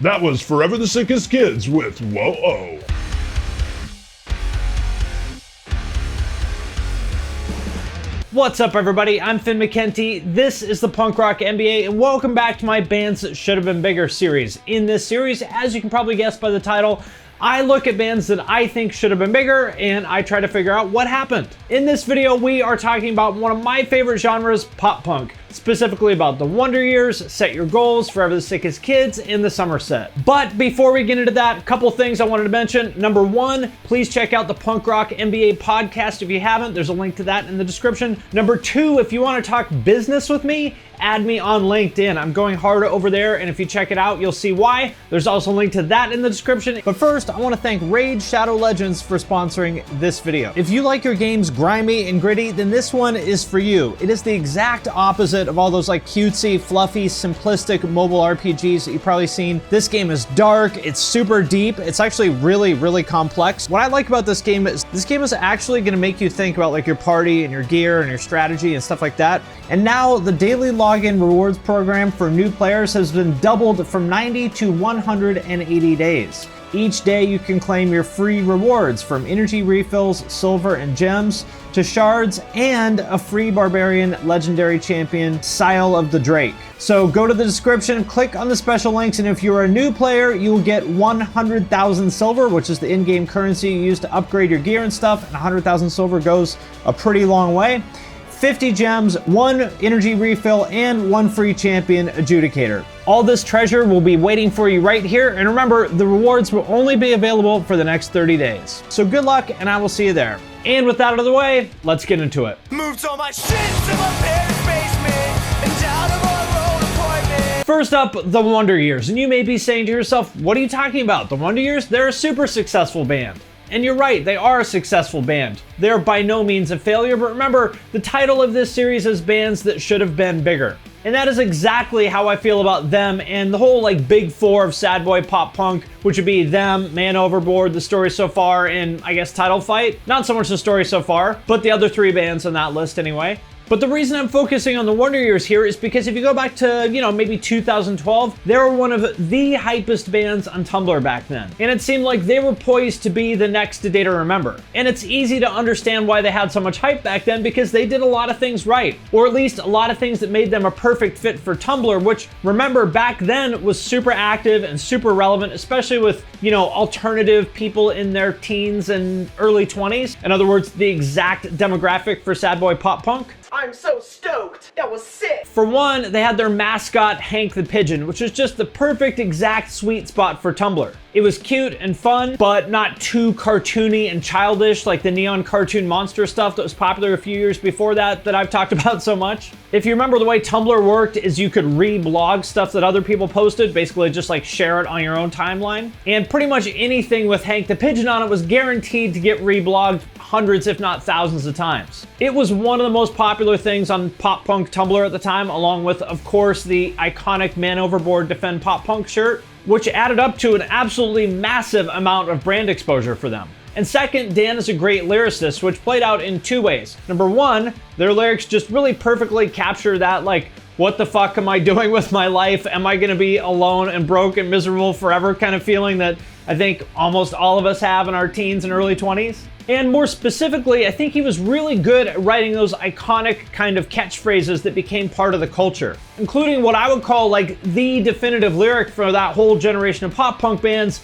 That was Forever the Sickest Kids with Whoa-Oh. What's up, everybody? I'm Finn McKenty. This is the Punk Rock MBA, and welcome back to my Bands That Should Have Been Bigger series. In this series, as you can probably guess by the title, I look at bands that I think should have been bigger, and I try to figure out what happened. In this video, we are talking about one of my favorite genres, pop punk. Specifically about the Wonder Years, Set Your Goals, Forever the Sickest Kids, and the Somerset. But before we get into that, a couple things I wanted to mention. Number one, please check out the Punk Rock MBA podcast if you haven't. There's a link to that in the description. Number two, if you want to talk business with me, add me on LinkedIn. I'm going hard over there, and if you check it out, you'll see why. There's also a link to that in the description. But first, I want to thank Raid Shadow Legends for sponsoring this video. If you like your games grimy and gritty, then this one is for you. It is the exact opposite of all those like cutesy, fluffy, simplistic mobile RPGs that you've probably seen. This game is dark, it's super deep, it's actually really complex. What I like about this game is actually going to make you think about like your party and your gear and your strategy and stuff like that. And now the daily login rewards program for new players has been doubled from 90 to 180 days. Each day you can claim your free rewards, from energy refills, silver and gems, to shards, and a free barbarian legendary champion, Sile of the Drake. So go to the description, click on the special links, and if you're a new player, you will get 100,000 silver, which is the in-game currency you use to upgrade your gear and stuff, and 100,000 silver goes a pretty long way. 50 gems, 1 energy refill, and 1 free champion adjudicator. All this treasure will be waiting for you right here, and remember, the rewards will only be available for the next 30 days. So good luck, and I will see you there. And with that out of the way, let's get into it. Moved all my shit to my parents' basement and down to my road appointment. First up, the Wonder Years, and you may be saying to yourself, what are you talking about? The Wonder Years? They're a super successful band. And you're right, they are a successful band. They're by no means a failure, but remember, the title of this series is Bands That Should Have Been Bigger. And that is exactly how I feel about them and the whole like big four of sad boy pop punk, which would be them, Man Overboard, The Story So Far, and I guess Title Fight. Not so much The Story So Far, but the other three bands on that list anyway. But the reason I'm focusing on the Wonder Years here is because if you go back to, maybe 2012, they were one of the hypest bands on Tumblr back then. And it seemed like they were poised to be the next Day to Remember. And it's easy to understand why they had so much hype back then, because they did a lot of things right. Or at least a lot of things that made them a perfect fit for Tumblr, which, remember, back then was super active and super relevant, especially with, alternative people in their teens and early 20s. In other words, the exact demographic for sad boy pop punk. I'm so stoked. That was sick. For one, they had their mascot, Hank the Pigeon, which was just the perfect exact sweet spot for Tumblr. It was cute and fun, but not too cartoony and childish like the neon cartoon monster stuff that was popular a few years before that I've talked about so much. If you remember, the way Tumblr worked is you could reblog stuff that other people posted, basically just like share it on your own timeline. And pretty much anything with Hank the Pigeon on it was guaranteed to get reblogged hundreds, if not thousands of times. It was one of the most popular things on pop punk Tumblr at the time, along with, of course, the iconic Man Overboard Defend Pop Punk shirt, which added up to an absolutely massive amount of brand exposure for them. And second, Dan is a great lyricist, which played out in two ways. Number one, their lyrics just really perfectly capture that, like, what the fuck am I doing with my life? Am I gonna be alone and broke and miserable forever kind of feeling that I think almost all of us have in our teens and early 20s? And more specifically, I think he was really good at writing those iconic kind of catchphrases that became part of the culture, including what I would call like the definitive lyric for that whole generation of pop punk bands.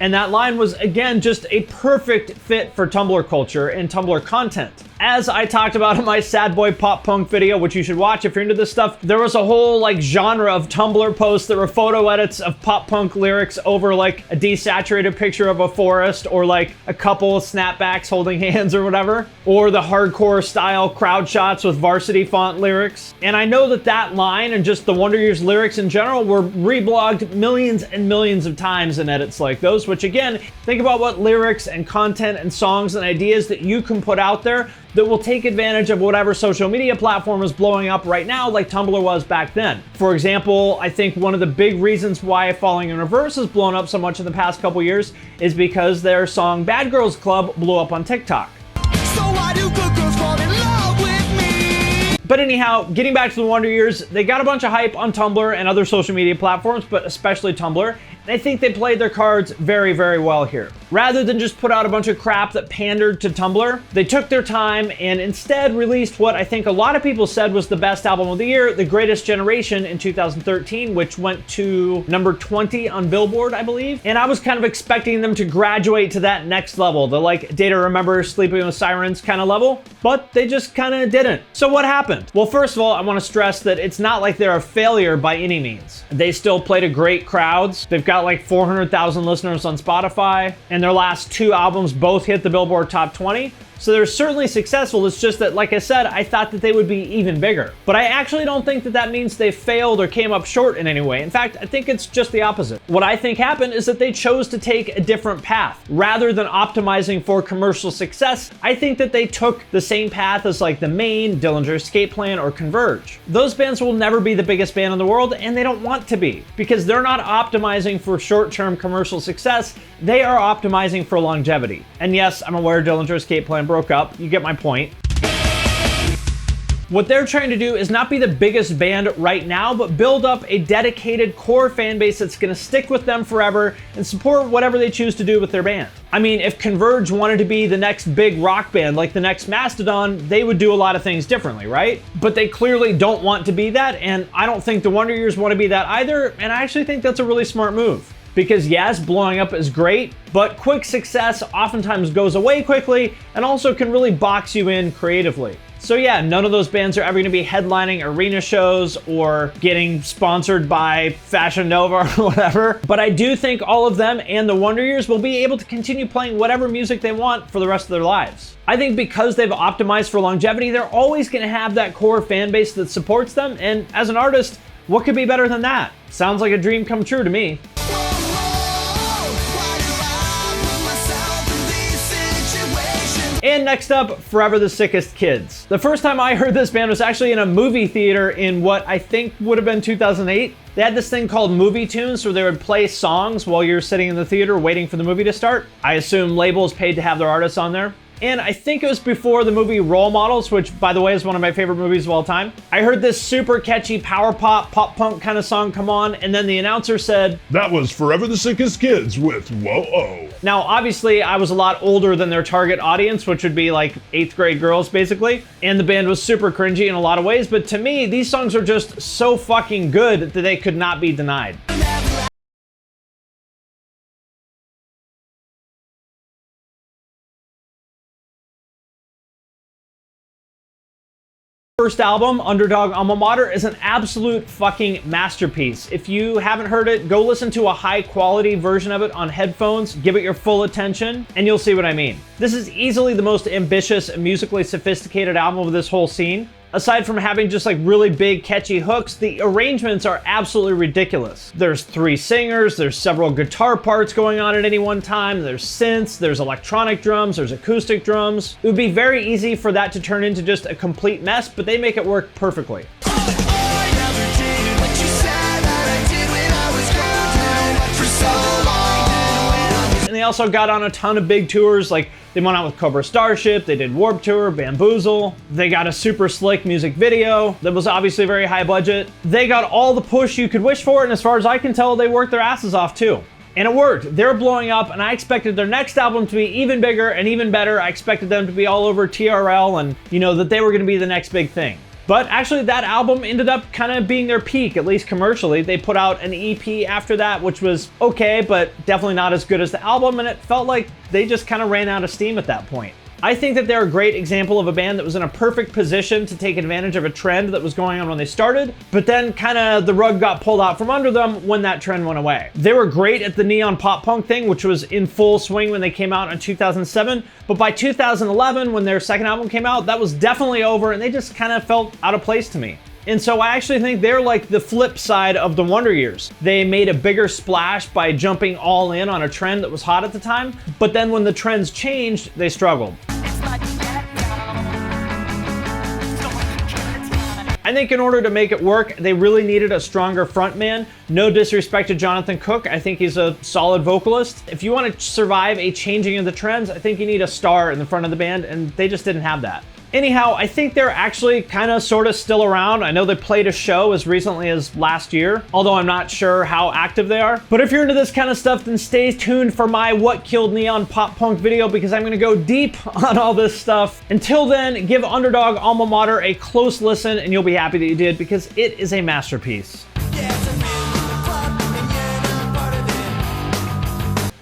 And that line was, again, just a perfect fit for Tumblr culture and Tumblr content. As I talked about in my sad boy pop punk video, which you should watch if you're into this stuff, there was a whole like genre of Tumblr posts that were photo edits of pop punk lyrics over like a desaturated picture of a forest, or like a couple of snapbacks holding hands or whatever, or the hardcore style crowd shots with varsity font lyrics. And I know that line and just the Wonder Years lyrics in general were reblogged millions and millions of times in edits like those, which again, think about what lyrics and content and songs and ideas that you can put out there that will take advantage of whatever social media platform is blowing up right now, like Tumblr was back then. For example, I think one of the big reasons why Falling in Reverse has blown up so much in the past couple years is because their song Bad Girls Club blew up on TikTok. So why do good girls fall in love with me? But anyhow, getting back to the Wonder Years, they got a bunch of hype on Tumblr and other social media platforms, but especially Tumblr. And I think they played their cards very, very well here. Rather than just put out a bunch of crap that pandered to Tumblr, they took their time and instead released what I think a lot of people said was the best album of the year, The Greatest Generation, in 2013, which went to number 20 on Billboard, I believe. And I was kind of expecting them to graduate to that next level, the like Day to Remember, Sleeping with Sirens kind of level, but they just kind of didn't. So what happened? Well, first of all, I want to stress that it's not like they're a failure by any means. They still play to great crowds. They've got like 400,000 listeners on Spotify, and their last 2 albums both hit the Billboard Top 20. So they're certainly successful. It's just that, like I said, I thought that they would be even bigger. But I actually don't think that that means they failed or came up short in any way. In fact, I think it's just the opposite. What I think happened is that they chose to take a different path. Rather than optimizing for commercial success, I think that they took the same path as like The Maine, Dillinger Escape Plan, or Converge. Those bands will never be the biggest band in the world, and they don't want to be, because they're not optimizing for short-term commercial success. They are optimizing for longevity. And yes, I'm aware Dillinger Escape Plan broke up. You get my point. What they're trying to do is not be the biggest band right now, but build up a dedicated core fan base that's going to stick with them forever and support whatever they choose to do with their band. I mean, if Converge wanted to be the next big rock band, like the next Mastodon, they would do a lot of things differently, right? But they clearly don't want to be that, and I don't think the Wonder Years want to be that either, and I actually think that's a really smart move. Because yes, blowing up is great, but quick success oftentimes goes away quickly and also can really box you in creatively. So yeah, none of those bands are ever going to be headlining arena shows or getting sponsored by Fashion Nova or whatever. But I do think all of them and the Wonder Years will be able to continue playing whatever music they want for the rest of their lives. I think because they've optimized for longevity, they're always going to have that core fan base that supports them. And as an artist, what could be better than that? Sounds like a dream come true to me. And next up, Forever the Sickest Kids. The first time I heard this band was actually in a movie theater in what I think would have been 2008. They had this thing called movie tunes, where they would play songs while you're sitting in the theater waiting for the movie to start. I assume labels paid to have their artists on there. And I think it was before the movie Role Models, which, by the way, is one of my favorite movies of all time. I heard this super catchy power pop, pop punk kind of song come on, and then the announcer said, That was Forever the Sickest Kids with Whoa-Oh. Now, obviously, I was a lot older than their target audience, which would be like 8th grade girls, basically. And the band was super cringy in a lot of ways, but to me, these songs are just so fucking good that they could not be denied. First album, Underdog Alma Mater, is an absolute fucking masterpiece. If you haven't heard it, go listen to a high quality version of it on headphones, give it your full attention, and you'll see what I mean. This is easily the most ambitious and musically sophisticated album of this whole scene. Aside from having just like really big catchy hooks, the arrangements are absolutely ridiculous. There's 3 singers, there's several guitar parts going on at any one time, there's synths, there's electronic drums, there's acoustic drums. It would be very easy for that to turn into just a complete mess, but they make it work perfectly. And they also got on a ton of big tours, like they went out with Cobra Starship, they did Warped Tour, Bamboozle, they got a super slick music video that was obviously very high budget. They got all the push you could wish for, and as far as I can tell, they worked their asses off too. And it worked. They're blowing up, and I expected their next album to be even bigger and even better. I expected them to be all over TRL and, you know, that they were going to be the next big thing. But actually that album ended up kind of being their peak, at least commercially. They put out an EP after that, which was okay, but definitely not as good as the album, and it felt like they just kind of ran out of steam at that point. I think that they're a great example of a band that was in a perfect position to take advantage of a trend that was going on when they started, but then kind of the rug got pulled out from under them when that trend went away. They were great at the neon pop punk thing, which was in full swing when they came out in 2007, but by 2011, when their second album came out, that was definitely over, and they just kind of felt out of place to me. And so I actually think they're like the flip side of the Wonder Years. They made a bigger splash by jumping all in on a trend that was hot at the time, but then when the trends changed, they struggled. I think in order to make it work, they really needed a stronger frontman. No disrespect to Jonathan Cook, I think he's a solid vocalist. If you want to survive a changing of the trends, I think you need a star in the front of the band, and they just didn't have that. Anyhow, I think they're actually kind of sort of still around. I know they played a show as recently as last year, although I'm not sure how active they are. But if you're into this kind of stuff, then stay tuned for my What Killed Neon pop punk video, because I'm gonna go deep on all this stuff. Until then, give Underdog Alma Mater a close listen and you'll be happy that you did, because it is a masterpiece.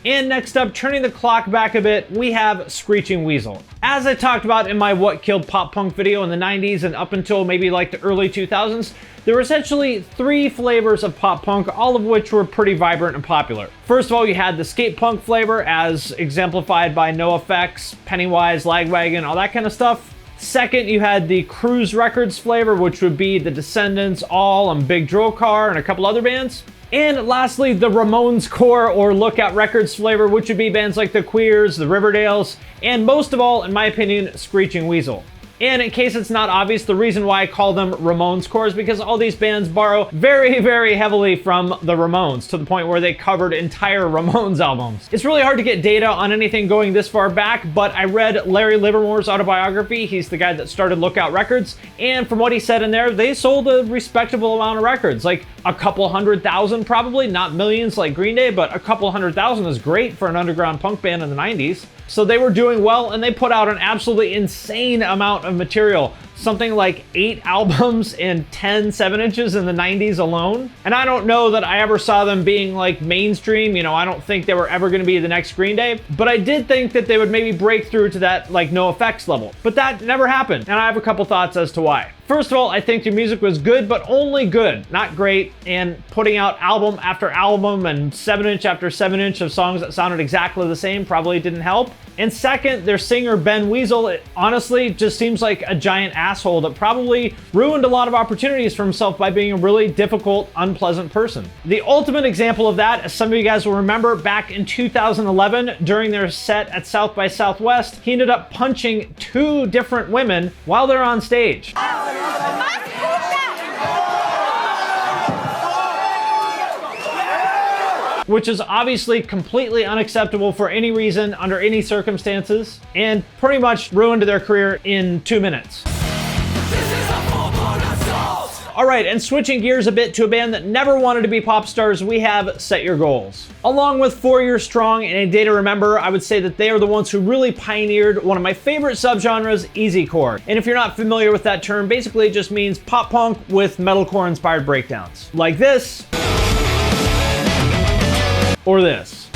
And next up, turning the clock back a bit, we have Screeching Weasel. As I talked about in my What Killed Pop Punk video in the 90s and up until maybe like the early 2000s, there were essentially 3 flavors of pop punk, all of which were pretty vibrant and popular. First of all, you had the skate punk flavor, as exemplified by NoFX, Pennywise, Lagwagon, all that kind of stuff. Second, you had the Cruise Records flavor, which would be the Descendants, All, and Big Drill Car, and a couple other bands. And lastly, the Ramonescore or Lookout Records flavor, which would be bands like the Queers, the Riverdales, and most of all, in my opinion, Screeching Weasel. And in case it's not obvious, the reason why I call them Ramonescore is because all these bands borrow very, very heavily from the Ramones, to the point where they covered entire Ramones albums. It's really hard to get data on anything going this far back, but I read Larry Livermore's autobiography. He's the guy that started Lookout Records, and from what he said in there, they sold a respectable amount of records, like a couple 100,000 probably, not millions like Green Day, but a couple 100,000 is great for an underground punk band in the 90s. So they were doing well, and they put out an absolutely insane amount of material. Something like 8 albums and 10 7-inches in the 90s alone. And I don't know that I ever saw them being like mainstream. You know, I don't think they were ever going to be the next Green Day, but I did think that they would maybe break through to that like NoFX level. But that never happened, and I have a couple thoughts as to why. First of all, I think their music was good, but only good, not great, and putting out album after album and 7-inch after 7-inch of songs that sounded exactly the same probably didn't help. And second, their singer Ben Weasel, it honestly just seems like a giant asshole that probably ruined a lot of opportunities for himself by being a really difficult, unpleasant person. The ultimate example of that, as some of you guys will remember, back in 2011, during their set at South by Southwest, he ended up punching 2 different women while they're on stage. Which is obviously completely unacceptable for any reason, under any circumstances, and pretty much ruined their career in 2 minutes. All right, and switching gears a bit to a band that never wanted to be pop stars, we have Set Your Goals. Along with 4 Year Strong and A Day to Remember, I would say that they are the ones who really pioneered one of my favorite subgenres, easycore. And if you're not familiar with that term, basically it just means pop punk with metalcore inspired breakdowns. Like this. Or this.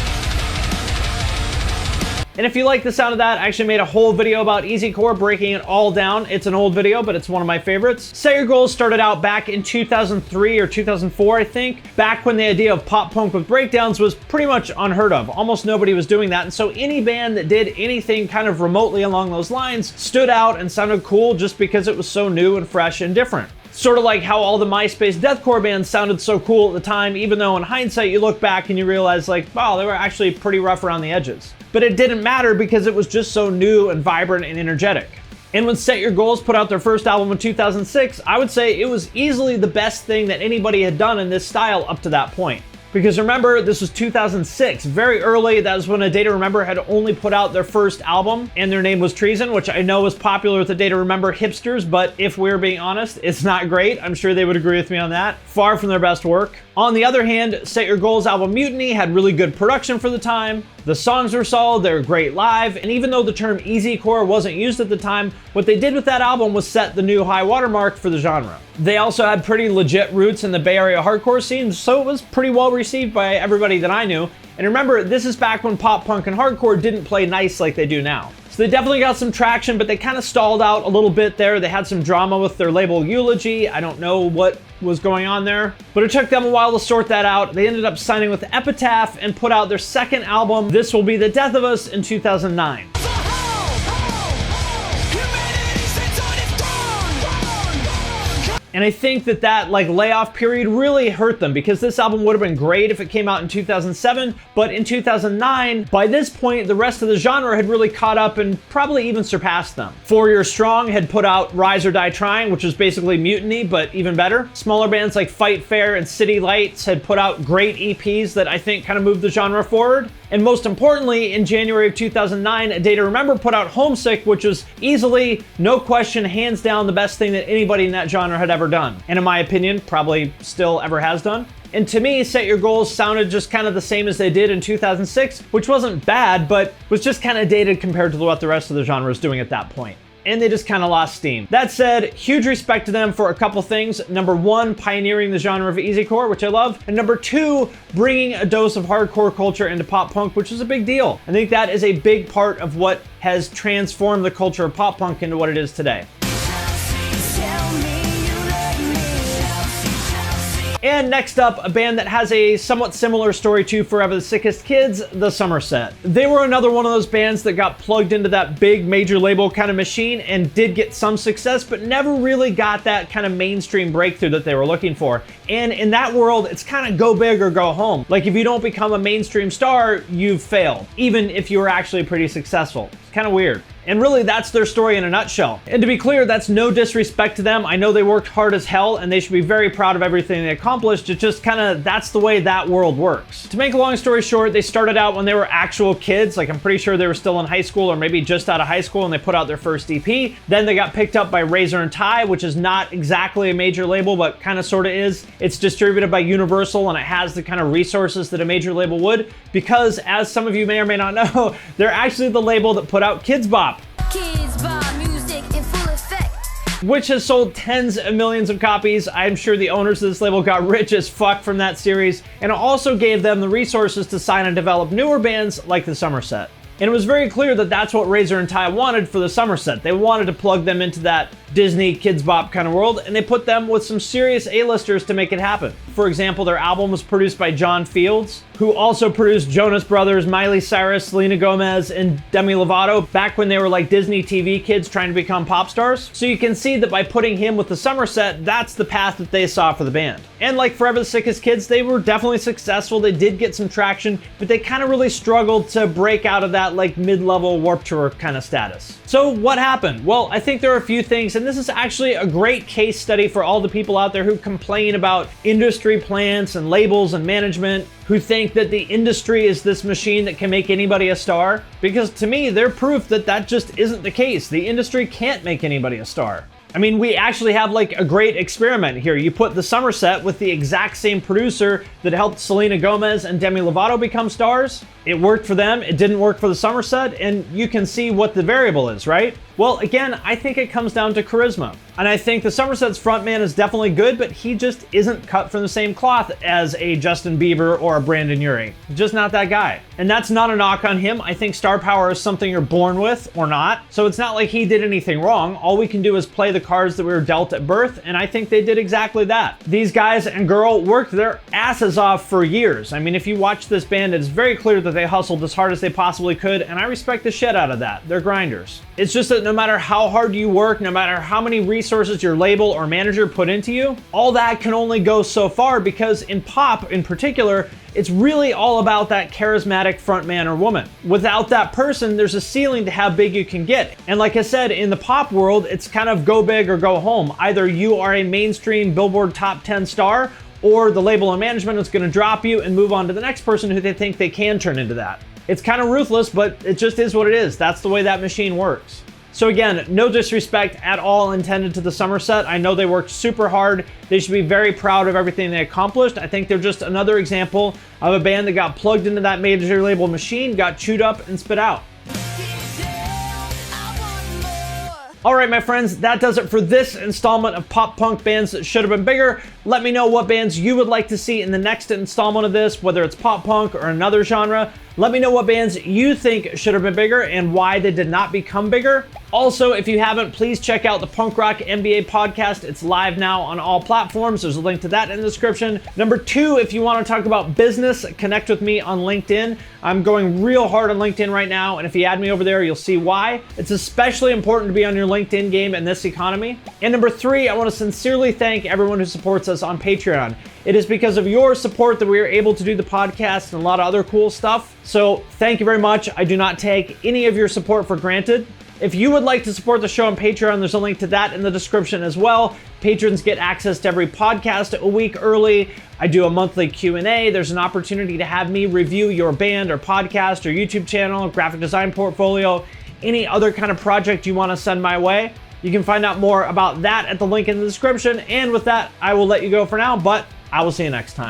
And if you like the sound of that, I actually made a whole video about easycore, breaking it all down. It's an old video, but it's one of my favorites. Set Your Goals started out back in 2003 or 2004, I think, back when the idea of pop punk with breakdowns was pretty much unheard of. Almost nobody was doing that, and so any band that did anything kind of remotely along those lines stood out and sounded cool just because it was so new and fresh and different. Sort of like how all the MySpace deathcore bands sounded so cool at the time, even though in hindsight you look back and you realize like, wow, they were actually pretty rough around the edges. But it didn't matter because it was just so new and vibrant and energetic. And when Set Your Goals put out their first album in 2006, I would say it was easily the best thing that anybody had done in this style up to that point. Because remember, this was 2006, very early. That was when A Day to Remember had only put out their first album, and their name was Treason, which I know was popular with A Day to Remember hipsters, but if we're being honest, it's not great. I'm sure they would agree with me on that. Far from their best work. On the other hand, Set Your Goals album Mutiny had really good production for the time. The songs were solid, they were great live, and even though the term easycore wasn't used at the time, what they did with that album was set the new high watermark for the genre. They also had pretty legit roots in the Bay Area hardcore scene, so it was pretty well received by everybody that I knew. And remember, this is back when pop punk and hardcore didn't play nice like they do now. So they definitely got some traction, but they kind of stalled out a little bit there. They had some drama with their label Eulogy. I don't know what was going on there, but it took them a while to sort that out. They ended up signing with Epitaph and put out their second album, This Will Be the Death of Us, in 2009. And I think that like layoff period really hurt them, because this album would have been great if it came out in 2007, but in 2009, by this point, the rest of the genre had really caught up and probably even surpassed them. 4 Year Strong had put out Rise or Die Trying, which was basically Mutiny, but even better. Smaller bands like Fight Fair and City Lights had put out great EPs that I think kind of moved the genre forward. And most importantly, in January of 2009, A Day to Remember put out Homesick, which was easily, no question, hands down the best thing that anybody in that genre had ever done. And in my opinion, probably still ever has done. And to me, Set Your Goals sounded just kind of the same as they did in 2006, which wasn't bad, but was just kind of dated compared to what the rest of the genre was doing at that point. And they just kind of lost steam. That said, huge respect to them for a couple things. Number one, pioneering the genre of easycore, which I love. And number two, bringing a dose of hardcore culture into pop punk, which is a big deal. I think that is a big part of what has transformed the culture of pop punk into what it is today. And next up, a band that has a somewhat similar story to Forever the Sickest Kids, the Somerset. They were another one of those bands that got plugged into that big major label kind of machine and did get some success, but never really got that kind of mainstream breakthrough that they were looking for. And in that world, it's kind of go big or go home. Like if you don't become a mainstream star, you've failed, even if you were actually pretty successful. It's kind of weird. And really, that's their story in a nutshell. And to be clear, that's no disrespect to them. I know they worked hard as hell and they should be very proud of everything they accomplished. It's just kind of, that's the way that world works. To make a long story short, they started out when they were actual kids. Like I'm pretty sure they were still in high school or maybe just out of high school and they put out their first EP. Then they got picked up by Razor and Tie, which is not exactly a major label, but kind of sort of is. It's distributed by Universal and it has the kind of resources that a major label would, because as some of you may or may not know, they're actually the label that put out Kids Bop. Kids Bop music in full effect, which has sold tens of millions of copies. I'm sure the owners of this label got rich as fuck from that series, and it also gave them the resources to sign and develop newer bands like the Somerset. And it was very clear that that's what Razor and Tie wanted for the Somerset. They wanted to plug them into that Disney Kids Bop kind of world, and they put them with some serious A-listers to make it happen. For example, their album was produced by John Fields, who also produced Jonas Brothers, Miley Cyrus, Selena Gomez, and Demi Lovato back when they were like Disney TV kids trying to become pop stars. So you can see that by putting him with the Somerset, that's the path that they saw for the band. And like Forever the Sickest Kids, they were definitely successful. They did get some traction, but they kind of really struggled to break out of that like mid-level Warped Tour kind of status. So what happened? Well, I think there are a few things, and this is actually a great case study for all the people out there who complain about industry plants and labels and management, who think that the industry is this machine that can make anybody a star. Because to me, they're proof that that just isn't the case. The industry can't make anybody a star. I mean, we actually have like a great experiment here. You put the Somerset with the exact same producer that helped Selena Gomez and Demi Lovato become stars. It worked for them, it didn't work for the Somerset, and you can see what the variable is, right? Well, again, I think it comes down to charisma. And I think the Somerset's frontman is definitely good, but he just isn't cut from the same cloth as a Justin Bieber or a Brandon Urie. Just not that guy. And that's not a knock on him. I think star power is something you're born with or not. So it's not like he did anything wrong. All we can do is play the cards that we were dealt at birth, and I think they did exactly that. These guys and girl worked their asses off for years. I mean, if you watch this band, it's very clear that they hustled as hard as they possibly could, and I respect the shit out of that. They're grinders. It's just that no matter how hard you work, no matter how many resources your label or manager put into you, all that can only go so far, because in pop in particular, it's really all about that charismatic frontman or woman. Without that person, there's a ceiling to how big you can get. And like I said, in the pop world, it's kind of go big or go home. Either you are a mainstream Billboard top 10 star, or the label and management is going to drop you and move on to the next person who they think they can turn into that. It's kind of ruthless, but it just is what it is. That's the way that machine works. So again, no disrespect at all intended to the Somerset. I know they worked super hard. They should be very proud of everything they accomplished. I think they're just another example of a band that got plugged into that major label machine, got chewed up and spit out. All right, my friends, that does it for this installment of Pop Punk Bands That Should Have Been Bigger. Let me know what bands you would like to see in the next installment of this, whether it's pop punk or another genre. Let me know what bands you think should have been bigger and why they did not become bigger. Also, if you haven't, please check out the Punk Rock NBA podcast. It's live now on all platforms. There's a link to that in the description. Number 2, if you want to talk about business, connect with me on LinkedIn. I'm going real hard on LinkedIn right now, and if you add me over there, you'll see why. It's especially important to be on your LinkedIn game in this economy. And number 3, I want to sincerely thank everyone who supports us on Patreon. It is because of your support that we are able to do the podcast and a lot of other cool stuff. So thank you very much. I do not take any of your support for granted. If you would like to support the show on Patreon, there's a link to that in the description as well. Patrons get access to every podcast a week early. I do a monthly Q&A. There's an opportunity to have me review your band or podcast or YouTube channel, graphic design portfolio, any other kind of project you want to send my way. You can find out more about that at the link in the description. And with that, I will let you go for now, but I will see you next time.